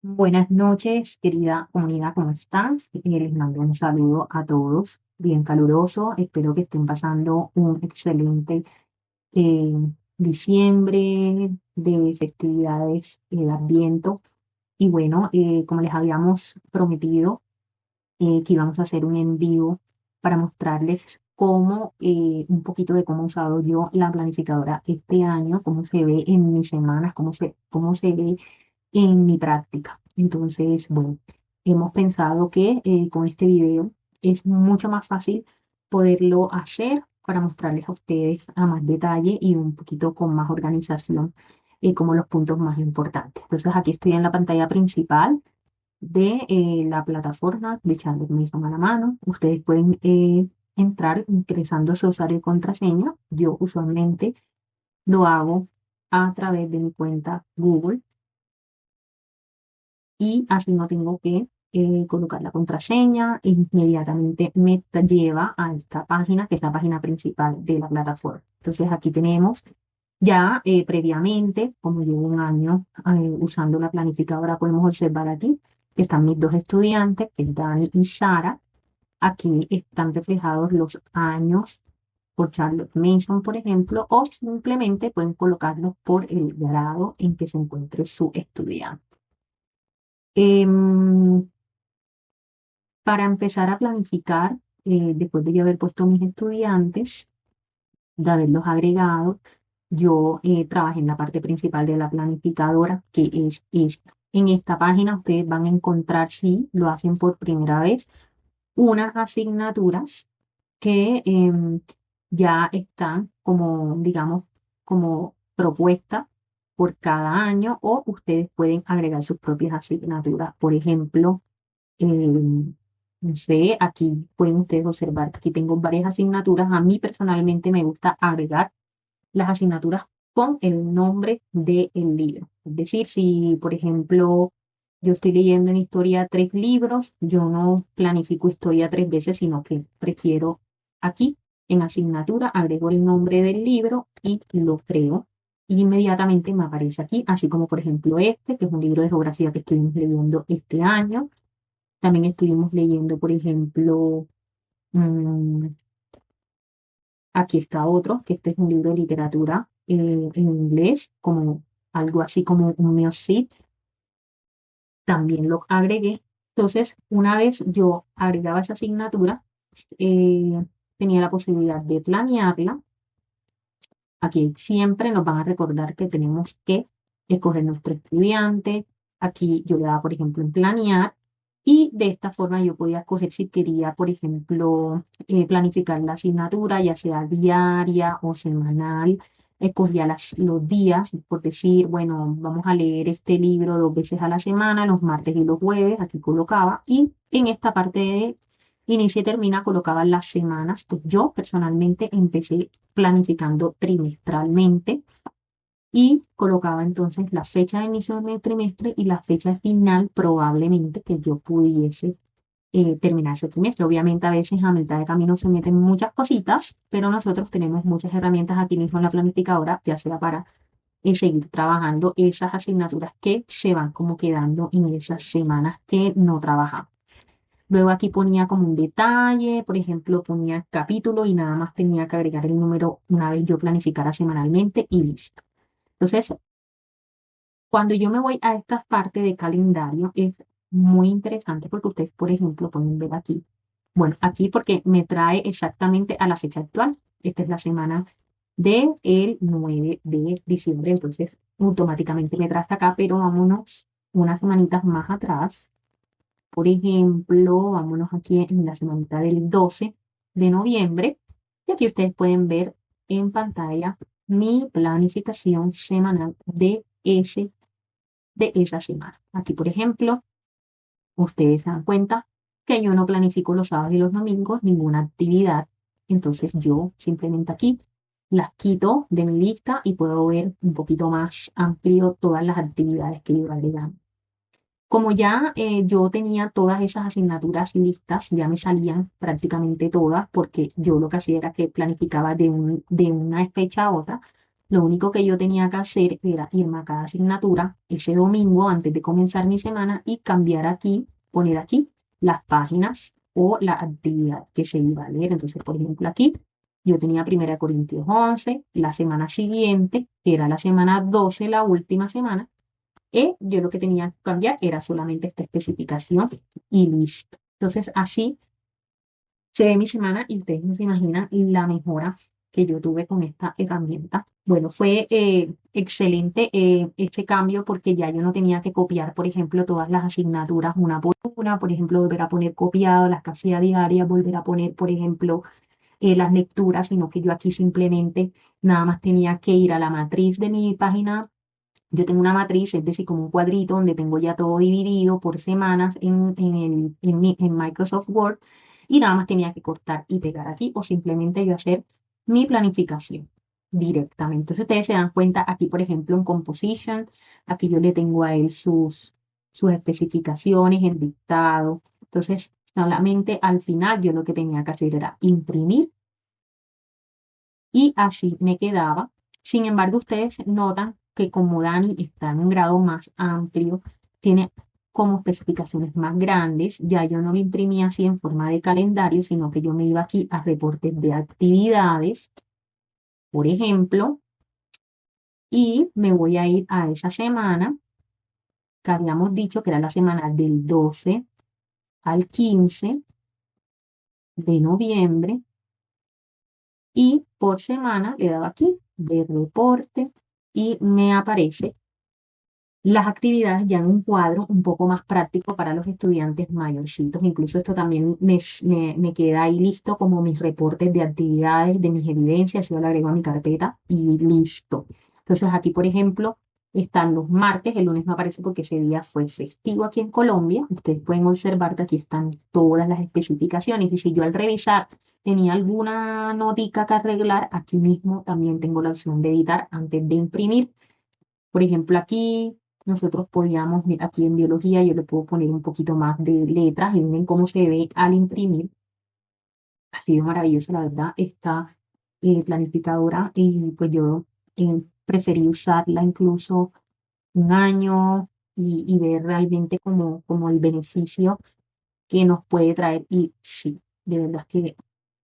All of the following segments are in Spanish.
Buenas noches, querida comunidad, ¿cómo están? Les mando un saludo a todos, bien caluroso. Espero que estén pasando un excelente eh, diciembre de festividades de Adviento. Y bueno, como les habíamos prometido, que íbamos a hacer un en vivo para mostrarles un poquito de cómo he usado yo la planificadora este año, cómo se ve en mis semanas, cómo se ve en mi práctica. Entonces, bueno, hemos pensado que con este video es mucho más fácil poderlo hacer para mostrarles a ustedes a más detalle y un poquito con más organización como los puntos más importantes. Entonces, aquí estoy en la pantalla principal de la plataforma de Chandler Mason a la mano. Ustedes pueden entrar ingresando su usuario y contraseña. Yo usualmente lo hago a través de mi cuenta Google y así no tengo que colocar la contraseña, inmediatamente me lleva a esta página, que es la página principal de la plataforma. Entonces aquí tenemos ya previamente, como llevo un año usando la planificadora, podemos observar aquí que están mis dos estudiantes, que es Dani y Sara. Aquí están reflejados los años por Charlotte Mason, por ejemplo, o simplemente pueden colocarlos por el grado en que se encuentre su estudiante. Em, para empezar a planificar, después de yo haber puesto mis estudiantes, de haberlos agregado, yo trabajé en la parte principal de la planificadora, que es esta. En esta página ustedes van a encontrar, si lo hacen por primera vez, unas asignaturas que ya están como, digamos, como propuesta por cada año o ustedes pueden agregar sus propias asignaturas. Por ejemplo, no sé, aquí pueden ustedes observar que aquí tengo varias asignaturas. A mí personalmente me gusta agregar las asignaturas con el nombre del libro. Es decir, si por ejemplo yo estoy leyendo en historia 3 libros, yo no planifico historia 3 veces, sino que prefiero aquí en asignatura agrego el nombre del libro y lo creo. Y inmediatamente me aparece aquí, así como por ejemplo este, que es un libro de geografía que estuvimos leyendo este año. También estuvimos leyendo, por ejemplo, mm, aquí está otro, que este es un libro de literatura en inglés, como algo así como un Neocit, también lo agregué. Entonces, una vez yo agregaba esa asignatura, eh, tenía la posibilidad de planearla. Aquí siempre nos van a recordar que tenemos que escoger nuestro estudiante. Aquí yo le daba, por ejemplo, en planear. Y de esta forma yo podía escoger si quería, por ejemplo, planificar la asignatura, ya sea diaria o semanal. Escogía los días, por decir, bueno, vamos a leer este libro 2 veces a la semana, los martes y los jueves, aquí colocaba. Y en esta parte de inicia y termina colocaba las semanas. Pues yo personalmente empecé planificando trimestralmente y colocaba entonces la fecha de inicio de mi trimestre y la fecha final probablemente que yo pudiese terminar ese trimestre. Obviamente a veces a mitad de camino se meten muchas cositas, pero nosotros tenemos muchas herramientas aquí mismo en la planificadora, ya sea para seguir trabajando esas asignaturas que se van como quedando en esas semanas que no trabajamos. Luego aquí ponía como un detalle, por ejemplo, ponía capítulo y nada más tenía que agregar el número una vez yo planificara semanalmente y listo. Entonces, cuando yo me voy a esta parte de calendario, es muy interesante porque ustedes, por ejemplo, pueden ver aquí. Bueno, aquí porque me trae exactamente a la fecha actual. Esta es la semana del 9 de diciembre, entonces automáticamente me trae hasta acá, pero vámonos unas semanitas más atrás. Por ejemplo, vámonos aquí en la semanita del 12 de noviembre. Y aquí ustedes pueden ver en pantalla mi planificación semanal de esa semana. Aquí, por ejemplo, ustedes se dan cuenta que yo no planifico los sábados y los domingos ninguna actividad. Entonces yo simplemente aquí las quito de mi lista y puedo ver un poquito más amplio todas las actividades que yo agregando. Como ya yo tenía todas esas asignaturas listas, ya me salían prácticamente todas, porque yo lo que hacía era que planificaba de una fecha a otra. Lo único que yo tenía que hacer era irme a cada asignatura ese domingo antes de comenzar mi semana y cambiar aquí, poner aquí las páginas o la actividad que se iba a leer. Entonces, por ejemplo, aquí yo tenía 1 Corintios 11, la semana siguiente, que era la semana 12, la última semana, y yo lo que tenía que cambiar era solamente esta especificación y listo. Entonces, así se ve mi semana y ustedes no se imaginan la mejora que yo tuve con esta herramienta. Bueno, fue excelente este cambio porque ya yo no tenía que copiar, por ejemplo, todas las asignaturas una por una, por ejemplo, volver a poner copiado las que hacía diarias, volver a poner, por ejemplo, las lecturas, sino que yo aquí simplemente nada más tenía que ir a la matriz de mi página. Yo tengo una matriz, es decir, como un cuadrito donde tengo ya todo dividido por semanas en Microsoft Word y nada más tenía que cortar y pegar aquí o simplemente yo hacer mi planificación directamente. Entonces ustedes se dan cuenta aquí, por ejemplo, en Composition, aquí yo le tengo a él sus especificaciones, el dictado. Entonces, solamente al final yo lo que tenía que hacer era imprimir y así me quedaba. Sin embargo, ustedes notan que como Dani está en un grado más amplio, tiene como especificaciones más grandes, ya yo no lo imprimía así en forma de calendario, sino que yo me iba aquí a reportes de actividades, por ejemplo, y me voy a ir a esa semana que habíamos dicho que era la semana del 12 al 15 de noviembre y por semana le daba aquí de reporte y me aparece las actividades ya en un cuadro un poco más práctico para los estudiantes mayorcitos. Incluso esto también me queda ahí listo como mis reportes de actividades, de mis evidencias. Yo lo agrego a mi carpeta y listo. Entonces aquí, por ejemplo, están los martes. El lunes no aparece porque ese día fue festivo aquí en Colombia. Ustedes pueden observar que aquí están todas las especificaciones. Y si yo al revisar tenía alguna notica que arreglar, aquí mismo también tengo la opción de editar antes de imprimir. Por ejemplo, aquí nosotros podíamos, aquí en biología, yo le puedo poner un poquito más de letras y miren cómo se ve al imprimir. Ha sido maravilloso, la verdad, esta planificadora y pues yo preferí usarla incluso un año y ver realmente como el beneficio que nos puede traer. Y sí, de verdad es que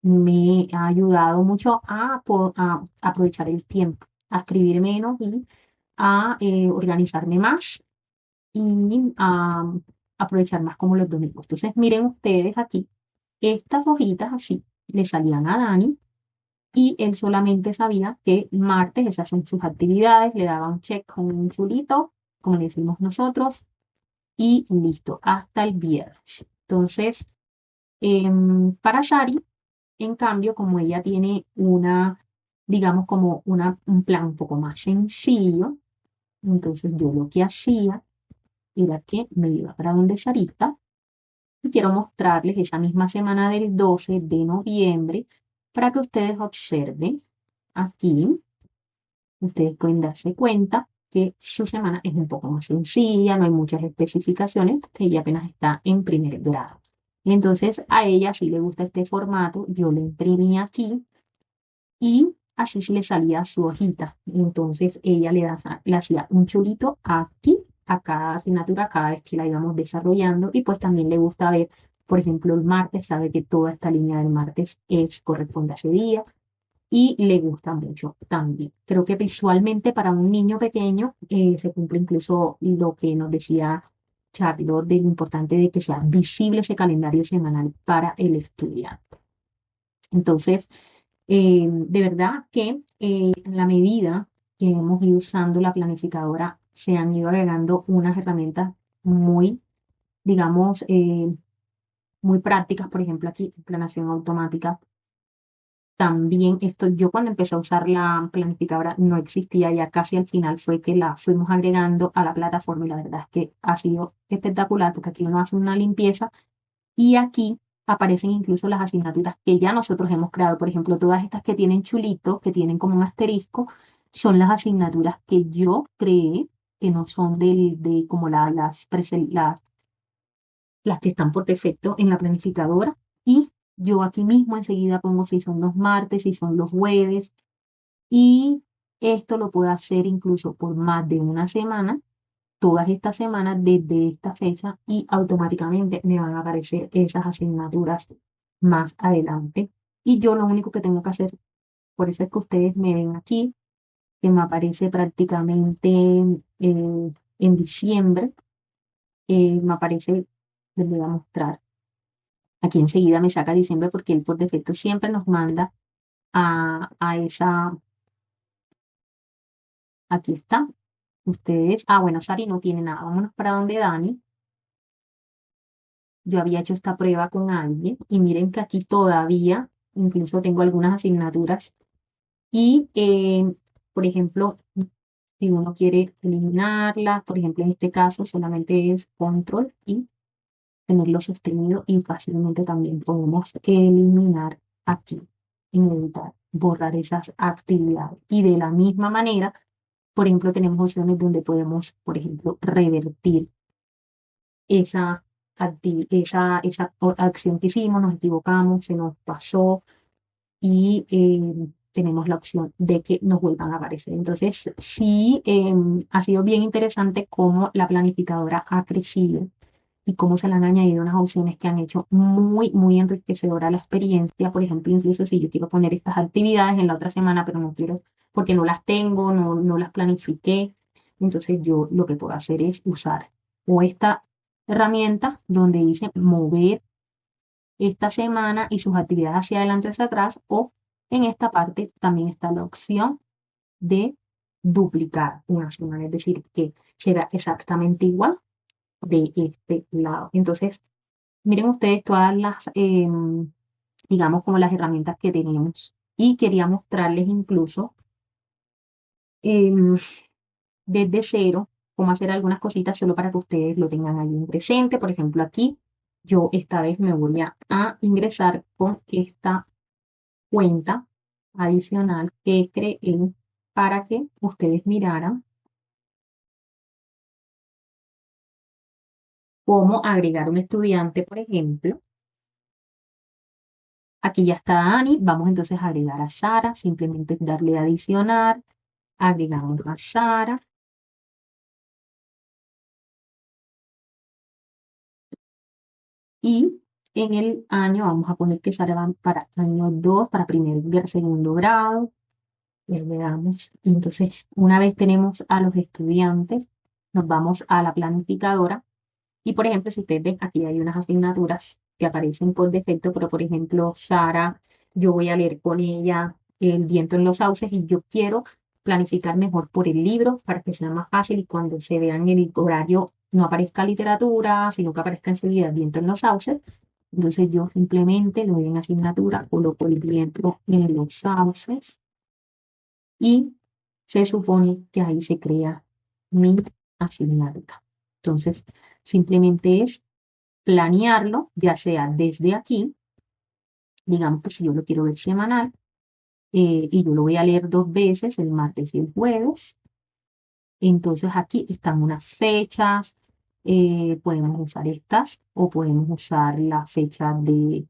me ha ayudado mucho a aprovechar el tiempo, a escribir menos y a organizarme más y a aprovechar más como los domingos. Entonces, miren ustedes aquí, estas hojitas así le salían a Dani y él solamente sabía que martes esas son sus actividades, le daba un check con un chulito, como le decimos nosotros, y listo, hasta el viernes. Entonces, para Sari, en cambio, como ella tiene digamos, como un plan un poco más sencillo, entonces yo lo que hacía era que me iba para donde Sarita y quiero mostrarles esa misma semana del 12 de noviembre para que ustedes observen aquí. Ustedes pueden darse cuenta que su semana es un poco más sencilla, no hay muchas especificaciones, que ella apenas está en primer grado. Entonces a ella sí le gusta este formato, yo le imprimí aquí y así se le salía su hojita. Entonces ella le hacía un chulito aquí a cada asignatura cada vez que la íbamos desarrollando y pues también le gusta ver, por ejemplo, el martes, sabe que toda esta línea del martes corresponde a ese día y le gusta mucho también. Creo que visualmente para un niño pequeño se cumple incluso lo que nos decía Charlotte de lo importante de que sea visible ese calendario semanal para el estudiante. Entonces, de verdad que en la medida que hemos ido usando la planificadora, se han ido agregando unas herramientas muy, digamos, muy prácticas. Por ejemplo, aquí, planación automática. También esto, yo cuando empecé a usar la planificadora no existía, ya casi al final fue que la fuimos agregando a la plataforma y la verdad es que ha sido espectacular porque aquí uno hace una limpieza y aquí aparecen incluso las asignaturas que ya nosotros hemos creado. Por ejemplo, todas estas que tienen chulitos, que tienen como un asterisco, son las asignaturas que yo creé, que no son de como las que están por defecto en la planificadora. Y yo aquí mismo enseguida pongo si son los martes, si son los jueves. Y Esto lo puedo hacer incluso por más de una semana, todas estas semanas desde esta fecha y automáticamente me van a aparecer esas asignaturas más adelante. Y yo lo único que tengo que hacer, por eso es que ustedes me ven aquí, que me aparece prácticamente en diciembre, me aparece, les voy a mostrar, aquí enseguida me saca diciembre porque él por defecto siempre nos manda a esa, aquí está, ustedes, bueno, Sari no tiene nada, vámonos para donde Dani. Yo había hecho esta prueba con alguien y miren que aquí todavía, incluso tengo algunas asignaturas y, por ejemplo, si uno quiere eliminarlas, por ejemplo, en este caso solamente es control y tenerlo sostenido y fácilmente también podemos eliminar aquí en editar, borrar esas actividades. Y de la misma manera, por ejemplo, tenemos opciones donde podemos, por ejemplo, revertir esa, esa acción que hicimos, nos equivocamos, se nos pasó y tenemos la opción de que nos vuelvan a aparecer. Entonces, sí, ha sido bien interesante cómo la planificadora ha crecido y cómo se le han añadido unas opciones que han hecho muy, muy enriquecedora la experiencia. Por ejemplo, incluso si yo quiero poner estas actividades en la otra semana, pero no quiero, porque no las tengo, no las planifiqué, entonces yo lo que puedo hacer es usar o esta herramienta donde dice mover esta semana y sus actividades hacia adelante o hacia atrás, o en esta parte también está la opción de duplicar una semana, es decir, que será exactamente igual de este lado. Entonces, miren ustedes todas las, digamos, como las herramientas que tenemos. Y quería mostrarles incluso em, desde cero cómo hacer algunas cositas solo para que ustedes lo tengan ahí en presente. Por ejemplo, aquí yo esta vez me voy a ingresar con esta cuenta adicional que creé para que ustedes miraran cómo agregar un estudiante, por ejemplo. Aquí ya está Dani, vamos entonces a agregar a Sara, simplemente darle a adicionar, agregamos a Sara y en el año vamos a poner que Sara va para año 2 para segundo grado, le damos, y entonces una vez tenemos a los estudiantes, nos vamos a la planificadora. Y por ejemplo, si ustedes ven, aquí hay unas asignaturas que aparecen por defecto, pero por ejemplo, Sara, yo voy a leer con ella El viento en los sauces y yo quiero planificar mejor por el libro para que sea más fácil y cuando se vea en el horario no aparezca literatura, sino que aparezca enseguida El viento en los sauces. Entonces yo simplemente le doy en asignatura, coloco el viento en los sauces y se supone que ahí se crea mi asignatura. Entonces, simplemente es planearlo, ya sea desde aquí, digamos que si yo lo quiero ver semanal, y yo lo voy a leer dos veces, el martes y el jueves, entonces aquí están unas fechas, podemos usar estas o podemos usar la fecha de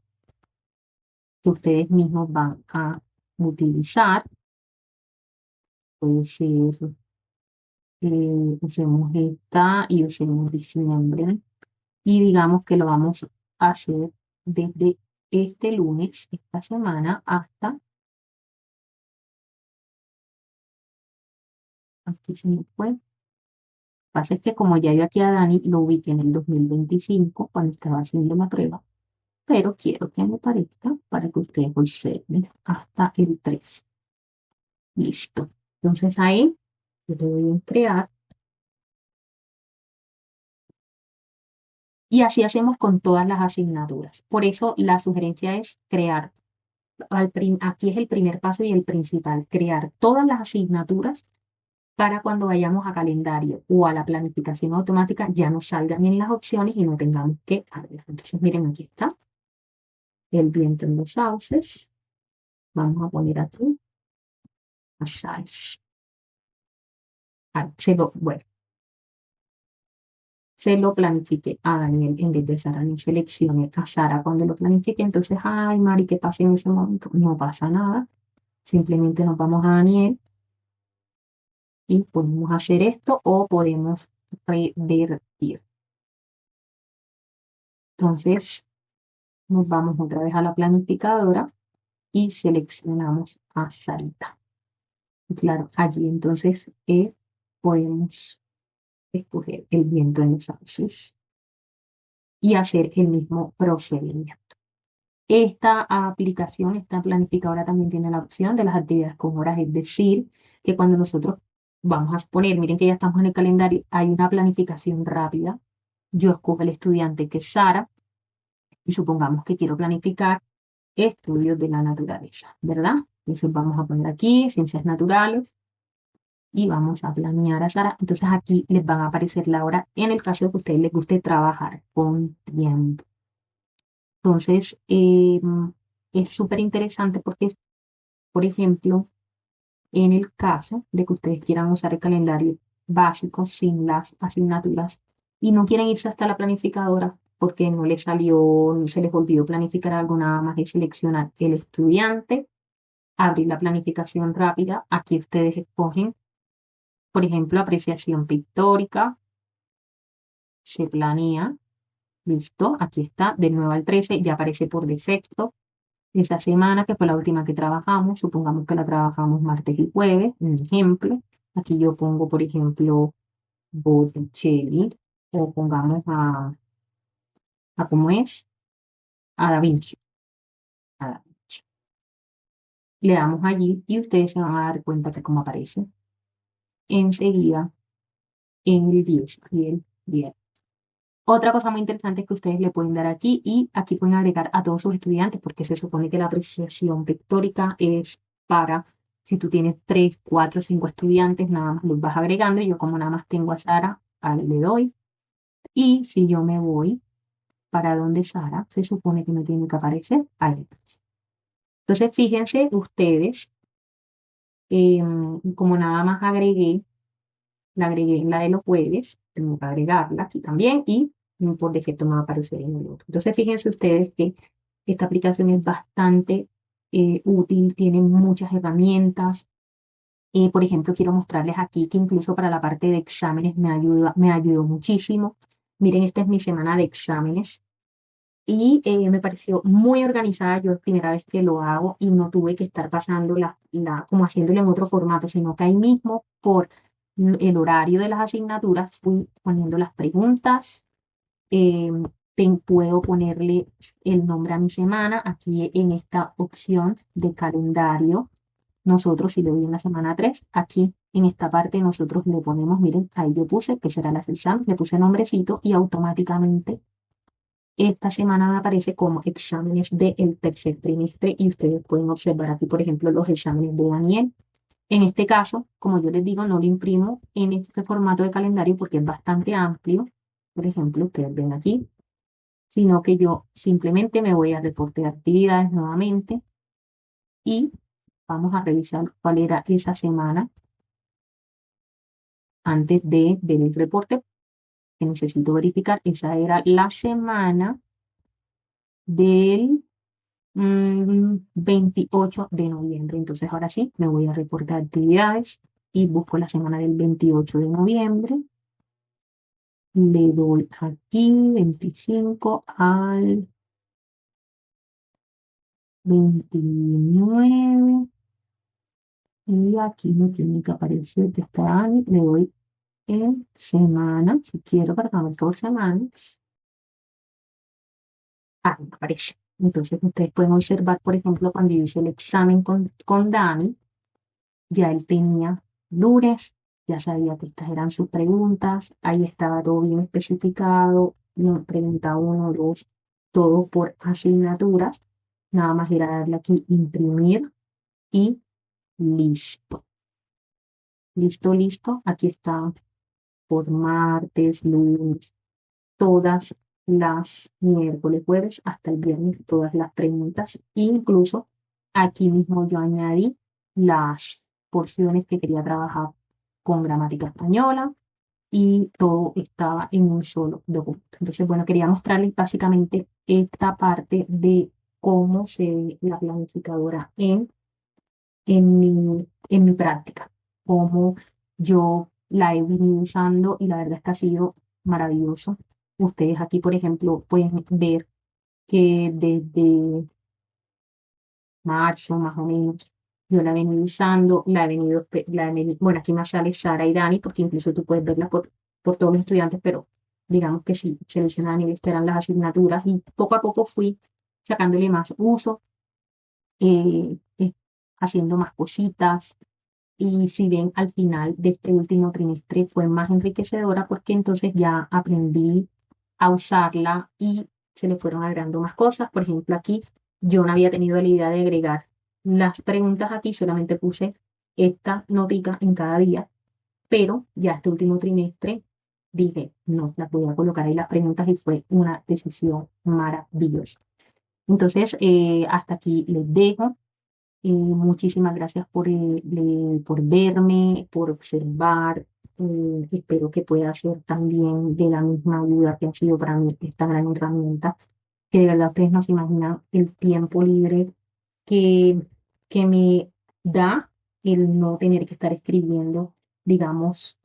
que ustedes mismos van a utilizar, puede ser, usemos esta y usemos diciembre, y digamos que lo vamos a hacer desde este lunes, esta semana, hasta aquí se me fue. Lo que pasa es que como ya yo aquí a Dani lo ubiqué en el 2025 cuando estaba haciendo la prueba, pero quiero que me parezca para que ustedes observen hasta el 3. Listo. Entonces ahí yo le voy a crear y así hacemos con todas las asignaturas. Por eso la sugerencia es crear, aquí es el primer paso y el principal, crear todas las asignaturas para cuando vayamos a calendario o a la planificación automática ya nos salgan en las opciones y no tengamos que abrir. Entonces, miren, aquí está el viento en los sauces. Vamos a poner aquí a size. Bueno, se lo planifique a Daniel en vez de Sara. No seleccione a Sara cuando lo planifique. Entonces, ay, Mari, ¿qué pasa en ese momento? No pasa nada. Simplemente nos vamos a Daniel y podemos hacer esto o podemos revertir. Entonces, nos vamos otra vez a la planificadora y seleccionamos a Sarita. Y claro, allí entonces podemos escoger el viento en los sauces y hacer el mismo procedimiento. Esta aplicación, esta planificadora también tiene la opción de las actividades con horas, es decir, que cuando nosotros vamos a poner, miren que ya estamos en el calendario, hay una planificación rápida. Yo escojo el estudiante que es Sara y supongamos que quiero planificar estudios de la naturaleza, ¿verdad? Entonces vamos a poner aquí ciencias naturales y vamos a planear a Sara. Entonces aquí les van a aparecer la hora en el caso de que a ustedes les guste trabajar con tiempo. Entonces, es súper interesante porque, por ejemplo, en el caso de que ustedes quieran usar el calendario básico sin las asignaturas y no quieren irse hasta la planificadora porque no les salió, no se les olvidó planificar algo, nada más es seleccionar el estudiante, abrir la planificación rápida. Aquí ustedes escogen, por ejemplo, apreciación pictórica, se planea, listo, aquí está, del 9 al 13, ya aparece por defecto. Esa semana, que fue la última que trabajamos, supongamos que la trabajamos martes y jueves, un ejemplo. Aquí yo pongo, por ejemplo, Botticelli, o pongamos a ¿cómo es? A Da Vinci. A Da Vinci. Le damos allí y ustedes se van a dar cuenta que como aparece enseguida en el 10 y el 10. Otra cosa muy interesante es que ustedes le pueden dar aquí y aquí pueden agregar a todos sus estudiantes porque se supone que la apreciación pictórica es para, si tú tienes 3, 4, 5 estudiantes, nada más los vas agregando. Y yo como nada más tengo a Sara, le doy. Y si yo me voy para donde Sara, se supone que me tiene que aparecer ahí. Entonces fíjense ustedes, como nada más la agregué en la de los jueves, tengo que agregarla aquí también y por defecto me va a aparecer en el otro. Entonces fíjense ustedes que esta aplicación es bastante útil, tiene muchas herramientas. Por ejemplo, quiero mostrarles aquí que incluso para la parte de exámenes me ayudó muchísimo. Miren, esta es mi semana de exámenes y me pareció muy organizada. Yo es primera vez que lo hago y no tuve que estar pasando como haciéndolo en otro formato, sino que ahí mismo por el horario de las asignaturas fui poniendo las preguntas. eh, Puedo ponerle el nombre a mi semana aquí en esta opción de calendario. Nosotros, si le doy en la semana 3 aquí en esta parte nosotros le ponemos, miren, ahí yo puse que será la examen, le puse nombrecito y automáticamente esta semana me aparece como exámenes del tercer trimestre y ustedes pueden observar aquí, por ejemplo, los exámenes de Daniel. En este caso, como yo les digo, no lo imprimo en este formato de calendario porque es bastante amplio. Por ejemplo, ustedes ven aquí, sino que yo simplemente me voy a reporte de actividades nuevamente y vamos a revisar cuál era esa semana antes de ver el reporte que necesito verificar. Esa era la semana del 28 de noviembre. Entonces ahora sí, me voy a reportar actividades y busco la semana del 28 de noviembre. Le doy aquí 25 al 29 y aquí me tiene que aparecer que está año. Le doy en semana, si quiero cargarme por semanas. Me aparece. Entonces ustedes pueden observar, por ejemplo, cuando yo hice el examen con Dani, ya él tenía lunes, ya sabía que estas eran sus preguntas, ahí estaba todo bien especificado, pregunta 1, 2, todo por asignaturas, nada más era darle aquí imprimir y listo. Listo, listo, aquí está por martes, lunes, todas las miércoles, jueves, hasta el viernes, todas las preguntas, incluso aquí mismo yo añadí las porciones que quería trabajar con gramática española y todo estaba en un solo documento. Entonces, bueno, quería mostrarles básicamente esta parte de cómo se ve la planificadora en mi práctica, cómo Yo la he venido usando y la verdad es que ha sido maravilloso. Ustedes aquí, por ejemplo, pueden ver que desde marzo más o menos, yo la he venido usando, bueno, aquí me sale Sara y Dani, porque incluso tú puedes verla por todos los estudiantes, pero digamos que sí, seleccionaban y estas eran las asignaturas y poco a poco fui sacándole más uso, eh, eh, haciendo más cositas. Y si ven, al final de este último trimestre fue más enriquecedora porque entonces ya aprendí a usarla y se le fueron agregando más cosas. Por ejemplo, aquí yo no había tenido la idea de agregar las preguntas aquí, solamente puse esta notica en cada día, pero ya este último trimestre dije, no, las voy a colocar ahí las preguntas y fue una decisión maravillosa. Entonces, hasta aquí les dejo. Muchísimas gracias por verme, por observar. Espero que pueda ser también de la misma ayuda que ha sido para mí esta gran herramienta, que de verdad ustedes no se imaginan el tiempo libre que, que me da el no tener que estar escribiendo, digamos,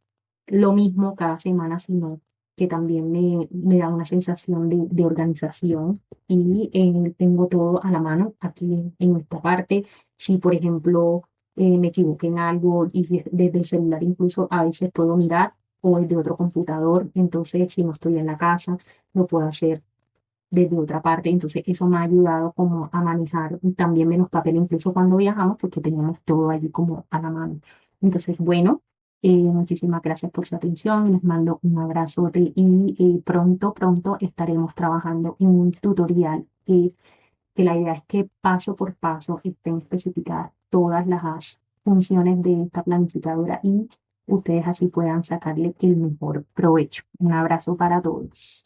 lo mismo cada semana, sino que también me da una sensación de organización y tengo todo a la mano aquí en esta parte. Si, por ejemplo, me equivoqué en algo y desde el celular incluso a veces puedo mirar o desde otro computador, entonces si no estoy en la casa, lo puedo hacer desde otra parte. Entonces eso me ha ayudado como a manejar también menos papel, incluso cuando viajamos, porque teníamos todo allí como a la mano. Entonces, bueno, muchísimas gracias por su atención. Les mando un abrazote y pronto estaremos trabajando en un tutorial que la idea es que paso por paso estén especificadas todas las funciones de esta planificadora y ustedes así puedan sacarle el mejor provecho. Un abrazo para todos.